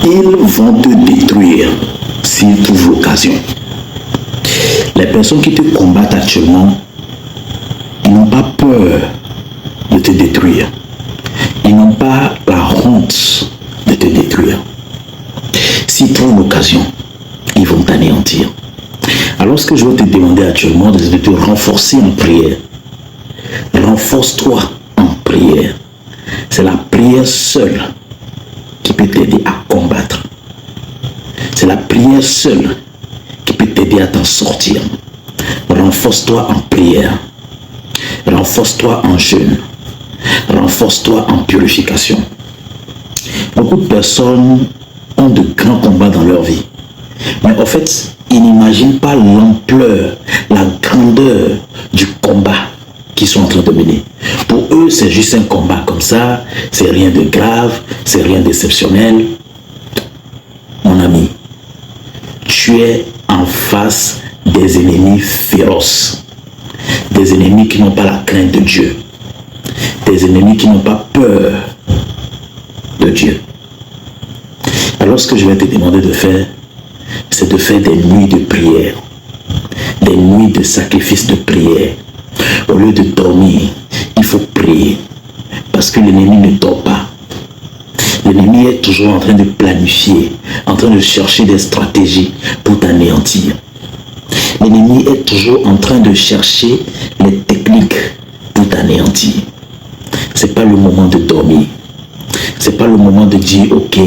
Ils vont te détruire s'ils trouvent l'occasion. Les personnes qui te combattent actuellement, ils n'ont pas peur de te détruire. Ils n'ont pas la honte de te détruire. S'ils trouvent l'occasion, ils vont t'anéantir. Alors ce que je veux te demander actuellement, c'est de te renforcer en prière. Renforce-toi en prière. C'est la prière seule qui peut t'aider à combattre. C'est la prière seule qui peut t'aider à t'en sortir. Renforce-toi en prière. Renforce-toi en jeûne. Renforce-toi en purification. Beaucoup de personnes ont de grands combats dans leur vie. Mais en fait, ils n'imaginent pas l'ampleur, la grandeur du combat qu'ils sont en train de mener. Pour eux, c'est juste un combat comme ça, c'est rien de grave, c'est rien d'exceptionnel. Mon ami, tu es en face des ennemis féroces, des ennemis qui n'ont pas la crainte de Dieu, des ennemis qui n'ont pas peur de Dieu. Alors ce que je vais te demander de faire, c'est de faire des nuits de prière, des nuits de sacrifice de prière. Au lieu de dormir, il faut prier, parce que l'ennemi ne dort pas. L'ennemi est toujours en train de planifier, en train de chercher des stratégies pour t'anéantir. L'ennemi est toujours en train de chercher les techniques pour t'anéantir. Ce n'est pas le moment de dormir. Ce n'est pas le moment de dire, ok,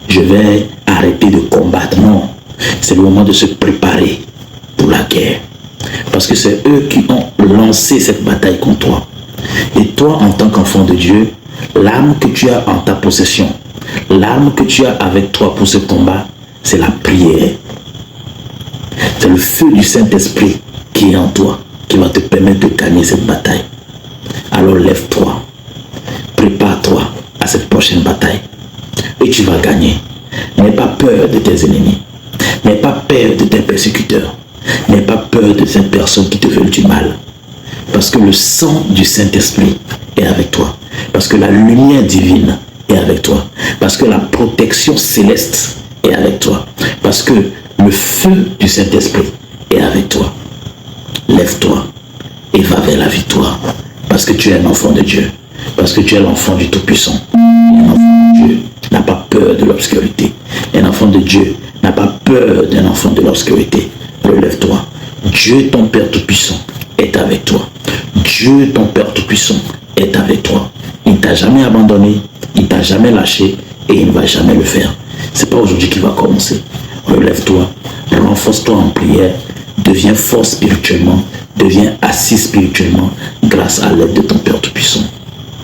je vais arrêter de combattre. Non, c'est le moment de se préparer pour la guerre. Parce que c'est eux qui ont lancé cette bataille contre toi. Et toi, en tant qu'enfant de Dieu, l'arme que tu as en ta possession, l'arme que tu as avec toi pour ce combat, c'est la prière. C'est le feu du Saint-Esprit qui est en toi, qui va te permettre de gagner cette bataille. Alors lève-toi, prépare-toi à cette prochaine bataille et tu vas gagner. N'aie pas peur de tes ennemis, n'aie pas peur de tes persécuteurs, n'aie pas peur de ces personnes qui te veulent du mal. Parce que le sang du Saint-Esprit est avec toi. Parce que la lumière divine est avec toi. Parce que la protection céleste est avec toi. Parce que le feu du Saint-Esprit est avec toi. Lève-toi et va vers la victoire. Parce que tu es un enfant de Dieu. Parce que tu es l'enfant du Tout-Puissant. Un enfant de Dieu n'a pas peur de l'obscurité. Un enfant de Dieu n'a pas peur d'un enfant de l'obscurité. Relève-toi. Dieu, ton Père Tout-Puissant, est avec toi. Dieu, ton Père Tout-Puissant, est avec toi. Il ne t'a jamais abandonné, il ne t'a jamais lâché et il ne va jamais le faire. Ce n'est pas aujourd'hui qu'il va commencer. Relève-toi, renforce-toi en prière, deviens fort spirituellement, deviens assis spirituellement grâce à l'aide de ton Père Tout-Puissant.